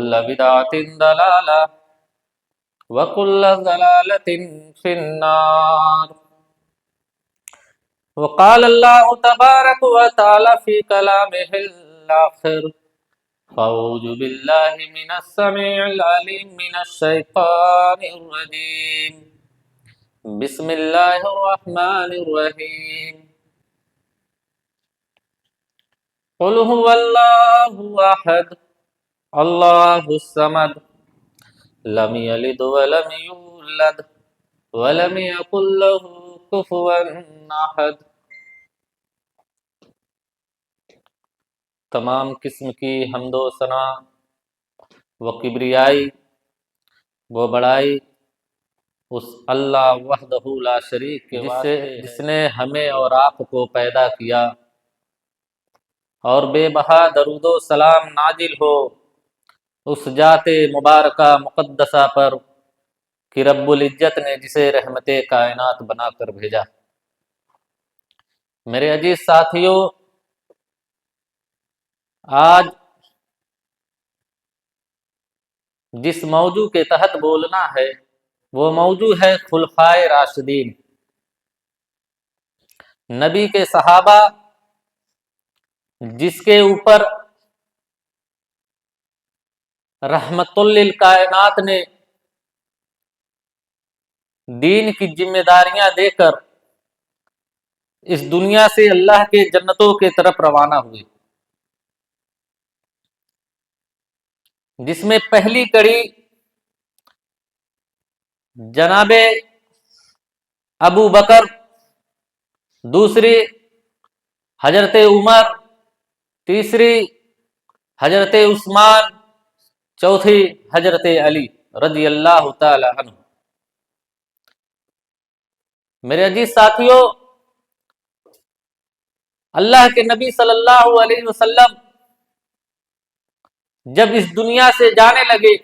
وكل بدعة ضلالة وكل ضلالة في النار. وقال الله تبارك وتعالى في كلامه الآخر: أعوذ بالله من السميع العليم من الشيطان الرجيم. بسم الله الرحمن الرحيم. قل هو الله أحد الله الصمد لم يلد ولم يولد ولم يكن له كفوا أحد. تمام قسم کی حمد و ثنا و کبریائی و بڑائی اس اللہ وحدہ لا شریک کے جس نے ہمیں اور آپ کو پیدا کیا، اور بے بہا درود و سلام نازل ہو اس ذات مبارکہ مقدسہ پر کہ رب العزت نے جسے رحمت کائنات بنا کر بھیجا۔ میرے عزیز ساتھیو، آج جس موضوع کے تحت بولنا ہے وہ موضوع ہے خلفائے راشدین، نبی کے صحابہ جس کے اوپر رحمت للکائنات نے دین کی ذمہ داریاں دے کر اس دنیا سے اللہ کے جنتوں کے طرف روانہ ہوئے، جس میں پہلی کڑی جناب ابو بکر، دوسری حضرت عمر، تیسری حضرت عثمان، چوتھی حضرت علی رضی اللہ تعالی عنہ۔ میرے عزیز ساتھیو، اللہ کے نبی صلی اللہ علیہ وسلم جب اس دنیا سے جانے لگے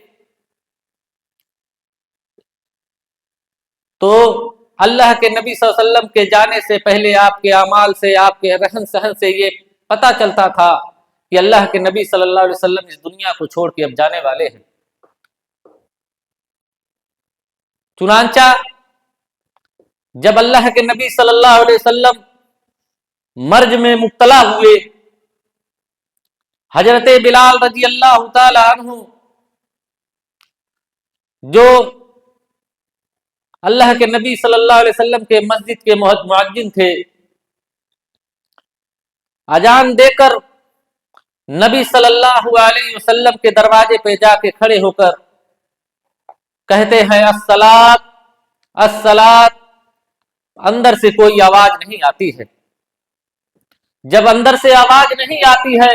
تو اللہ کے نبی صلی اللہ علیہ وسلم کے جانے سے پہلے آپ کے اعمال سے، آپ کے رہن سہن سے یہ پتہ چلتا تھا کہ اللہ کے نبی صلی اللہ علیہ وسلم اس دنیا کو چھوڑ کے اب جانے والے ہیں۔ چنانچہ جب اللہ کے نبی صلی اللہ علیہ وسلم مرض میں مبتلا ہوئے، حضرت بلال رضی اللہ تعالی عنہ جو اللہ کے نبی صلی اللہ علیہ وسلم کے مسجد کے مؤذن تھے، اذان دے کر نبی صلی اللہ علیہ وسلم کے دروازے پہ جا کے کھڑے ہو کر کہتے ہیں الصلاۃ الصلاۃ، اندر سے کوئی آواز نہیں آتی ہے۔ جب اندر سے آواز نہیں آتی ہے،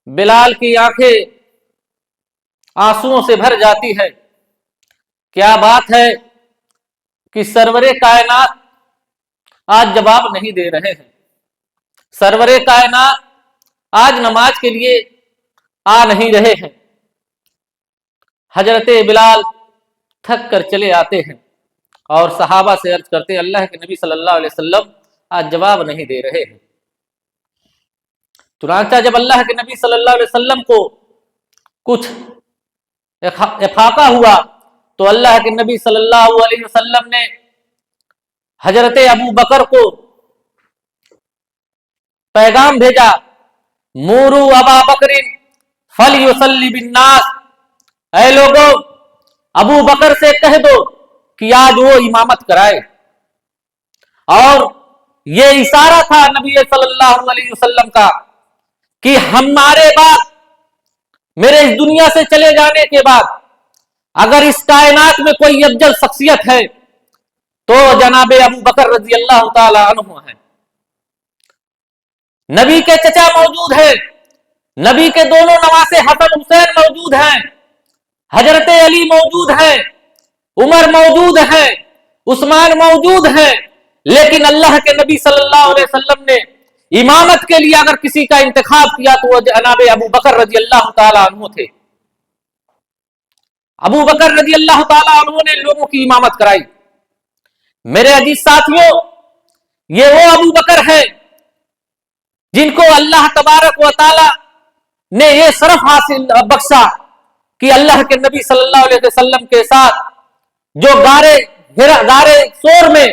بلال کی آنکھیں آنسوؤں سے بھر جاتی ہے۔ کیا بات ہے کہ سرور کائنات آج جواب نہیں دے رہے ہیں، سرور کائنات آج نماز کے لیے آ نہیں رہے ہیں۔ حضرت بلال تھک کر چلے آتے ہیں اور صحابہ سے عرض کرتے ہیں اللہ کے نبی صلی اللہ علیہ وسلم آج جواب نہیں دے رہے ہیں۔ چنانچہ جب اللہ کے نبی صلی اللہ علیہ وسلم کو کچھ افاقہ ہوا تو اللہ کے نبی صلی اللہ علیہ وسلم نے حضرت ابو بکر کو پیغام بھیجا، مورو ابا بکر فلیصلی بالناس، اے لوگو ابو بکر سے کہہ دو کہ آج وہ امامت کرائے۔ اور یہ اشارہ تھا نبی صلی اللہ علیہ وسلم کا کہ ہمارے بعد، میرے اس دنیا سے چلے جانے کے بعد اگر اس کائنات میں کوئی افضل شخصیت ہے تو جناب ابو بکر رضی اللہ تعالی عنہ ہے۔ نبی کے چچا موجود ہیں، نبی کے دونوں نواسے حسن حسین موجود ہیں، حضرت علی موجود ہیں، عمر موجود ہیں، عثمان موجود ہیں، لیکن اللہ کے نبی صلی اللہ علیہ وسلم نے امامت کے لیے اگر کسی کا انتخاب کیا تو وہ جناب ابو بکر رضی اللہ تعالی عنہ تھے۔ ابو بکر رضی اللہ تعالی عنہ نے لوگوں کی امامت کرائی۔ میرے عزیز ساتھیوں، یہ وہ ابو بکر ہے جن کو اللہ تبارک و تعالی نے یہ شرف حاصل بخشا کہ اللہ کے نبی صلی اللہ علیہ وسلم کے ساتھ جو غارے سور میں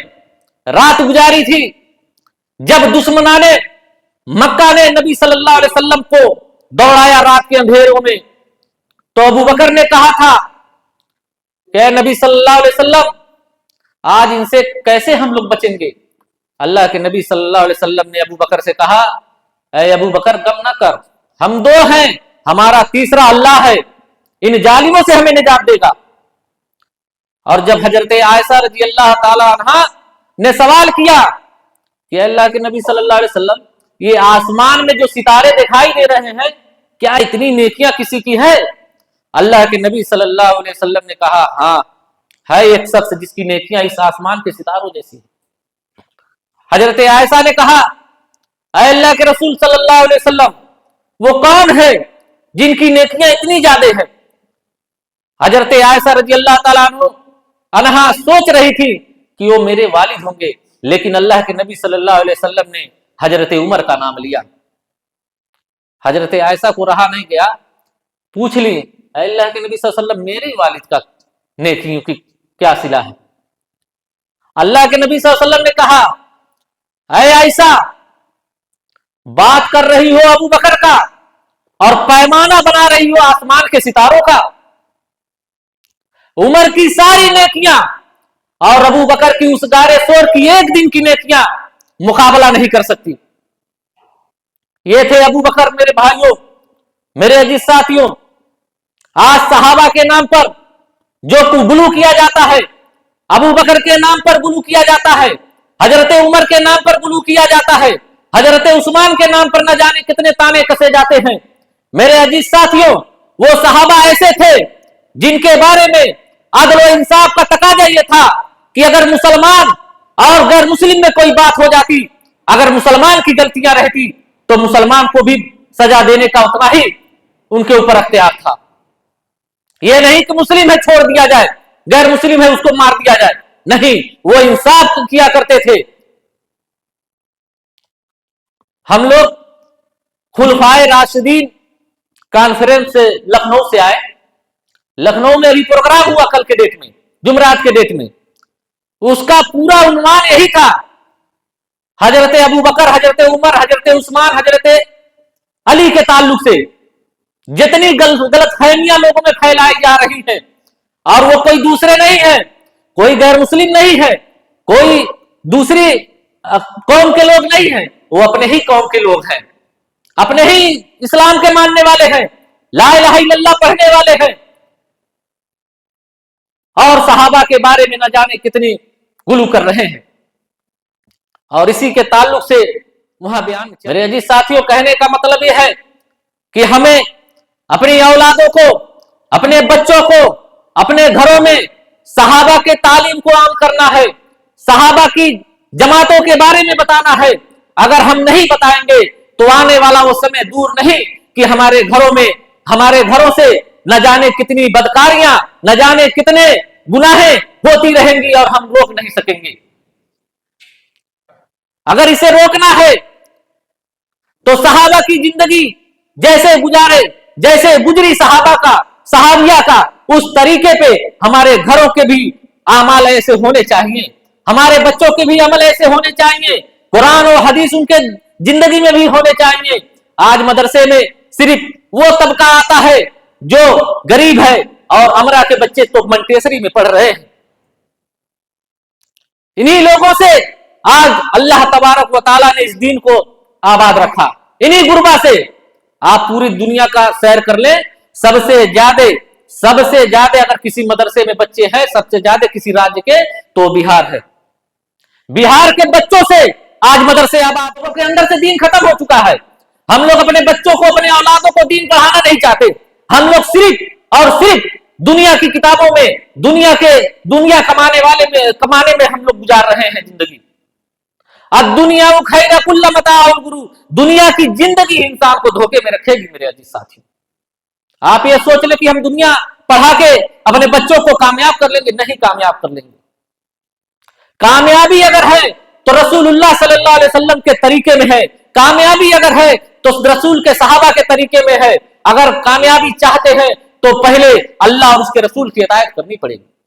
رات گزاری تھی، جب دشمنان مکہ نے نبی صلی اللہ علیہ وسلم کو دوڑایا رات کے اندھیروں میں، تو ابو بکر نے کہا تھا کہ اے نبی صلی اللہ علیہ وسلم، آج ان سے کیسے ہم لوگ بچیں گے؟ اللہ کے نبی صلی اللہ علیہ وسلم نے ابو بکر سے کہا، اے ابو بکر غم نہ کر، ہم دو ہیں، ہمارا تیسرا اللہ ہے، ان ظالموں سے ہمیں نجات دے گا۔ اور جب حضرت عائشہ رضی اللہ تعالی عنہ نے سوال کیا کہ اللہ کے نبی صلی اللہ علیہ وسلم، یہ آسمان میں جو ستارے دکھائی دے رہے ہیں، کیا اتنی نیکیاں کسی کی ہے؟ اللہ کے نبی صلی اللہ علیہ وسلم نے کہا، ہاں ہے ایک شخص جس کی نیکیاں اس آسمان کے ستاروں جیسی ہیں۔ حضرت عائشہ نے کہا، اے اللہ کے رسول صلی اللہ علیہ وسلم، وہ کون ہے جن کی نیکیاں اتنی زیادہ ہیں؟ حضرت عائشہ رضی اللہ تعالیٰ عنہا سوچ رہی تھی کہ وہ میرے والد ہوں گے، لیکن اللہ کے نبی صلی اللہ علیہ وسلم نے حضرت عمر کا نام لیا۔ حضرت عائشہ کو رہا نہیں گیا، پوچھ لی، اے اللہ کے نبی صلی اللہ علیہ وسلم، میرے والد کا نیکیوں کی کیا صلہ ہے؟ اللہ کے نبی صلی اللہ علیہ وسلم نے کہا، اے عائشہ، بات کر رہی ہو ابو بکر کا اور پیمانہ بنا رہی ہو آسمان کے ستاروں کا۔ عمر کی ساری نیکیاں اور ابو بکر کی اس غارے سور کی ایک دن کی نیکیاں مقابلہ نہیں کر سکتی۔ یہ تھے ابو بکر۔ میرے بھائیوں، میرے عزیز ساتھیوں، آج صحابہ کے نام پر جو گلو کیا جاتا ہے، ابو بکر کے نام پر گلو کیا جاتا ہے، حضرت عمر کے نام پر گلو کیا جاتا ہے، حضرت عثمان کے نام پر نہ جانے کتنے تانے کسے جاتے ہیں۔ میرے عزیز ساتھیوں، وہ صحابہ ایسے تھے جن کے بارے میں عدل و انصاف کا تقاضا یہ تھا کہ اگر مسلمان اور غیر مسلم میں کوئی بات ہو جاتی، اگر مسلمان کی غلطیاں رہتی تو مسلمان کو بھی سزا دینے کا اتنا ہی ان کے اوپر اختیار تھا۔ یہ نہیں کہ مسلم ہے چھوڑ دیا جائے، غیر مسلم ہے اس کو مار دیا جائے، نہیں، وہ انصاف کیا کرتے تھے۔ ہم لوگ خلفائے راشدین کانفرنس سے لکھنؤ سے آئے۔ لکھنؤ میں ابھی پروگرام ہوا کل کے ڈیٹ میں، جمعرات کے ڈیٹ میں، اس کا پورا عنوان یہی تھا، حضرت ابو بکر، حضرت عمر، حضرت عثمان، حضرت علی کے تعلق سے جتنی غلط فہمیاں لوگوں میں پھیلائی جا رہی ہیں، اور وہ کوئی دوسرے نہیں ہے، کوئی غیر مسلم نہیں ہے، کوئی دوسری قوم کے لوگ نہیں ہیں، وہ اپنے ہی قوم کے لوگ ہیں، اپنے ہی اسلام کے ماننے والے ہیں، لا الہ الا اللہ پڑھنے والے ہیں، اور صحابہ کے بارے میں نہ جانے کتنی گلو کر رہے ہیں، اور اسی کے تعلق سے وہاں بیان۔ میرے عزیز ساتھیوں، کہنے کا مطلب یہ ہے کہ ہمیں اپنی اولادوں کو، اپنے بچوں کو، اپنے گھروں میں صحابہ کے تعلیم کو عام کرنا ہے، صحابہ کی جماعتوں کے بارے میں بتانا ہے۔ اگر ہم نہیں بتائیں گے تو آنے والا وہ سمے دور نہیں کہ ہمارے گھروں میں، ہمارے گھروں سے نہ جانے کتنی بدکاریاں، نہ جانے کتنے گناہیں ہوتی رہیں گی اور ہم روک نہیں سکیں گے۔ اگر اسے روکنا ہے تو صحابہ کی زندگی جیسے گزارے، جیسے گزری صحابہ کا، صحابیہ کا، اس طریقے پہ ہمارے گھروں کے بھی اعمال ایسے ہونے چاہیے، ہمارے بچوں کے بھی عمل ایسے ہونے چاہیے، قرآن و حدیث ان کے زندگی میں بھی ہونے چاہیے۔ آج مدرسے میں صرف وہ طبقہ آتا ہے جو غریب ہے، اور امرا کے بچے تو منٹیسری میں پڑھ رہے ہیں۔ انہی لوگوں سے آج اللہ تبارک و تعالیٰ نے اس دین کو آباد رکھا، انہی غربا سے۔ آپ پوری دنیا کا سیر کر لیں، سب سے زیادہ اگر کسی مدرسے میں بچے ہیں، سب سے زیادہ کسی راجیہ کے، تو بہار ہے۔ بہار کے بچوں سے آج مدرسے آباد کے اندر سے دین ختم ہو چکا ہے۔ ہم لوگ اپنے بچوں کو، اپنے اولادوں کو دین پڑھانا نہیں چاہتے، ہم لوگ صرف اور صرف دنیا کی کتابوں میں، دنیا کمانے میں ہم لوگ گزار رہے ہیں زندگی۔ الدنیا خیر کل متاع الغرور، دنیا کی زندگی انسان کو دھوکے میں رکھے گی۔ میرے عزیز ساتھی، آپ یہ سوچ لیں کہ ہم دنیا پڑھا کے اپنے بچوں کو کامیاب کر لیں گے، نہیں کامیاب کر لیں گے۔ کامیابی اگر ہے تو رسول اللہ صلی اللہ علیہ وسلم کے طریقے میں ہے، کامیابی اگر ہے تو رسول کے صحابہ کے طریقے میں ہے۔ اگر کامیابی چاہتے ہیں تو پہلے اللہ اور اس کے رسول کی اطاعت کرنی پڑے گی۔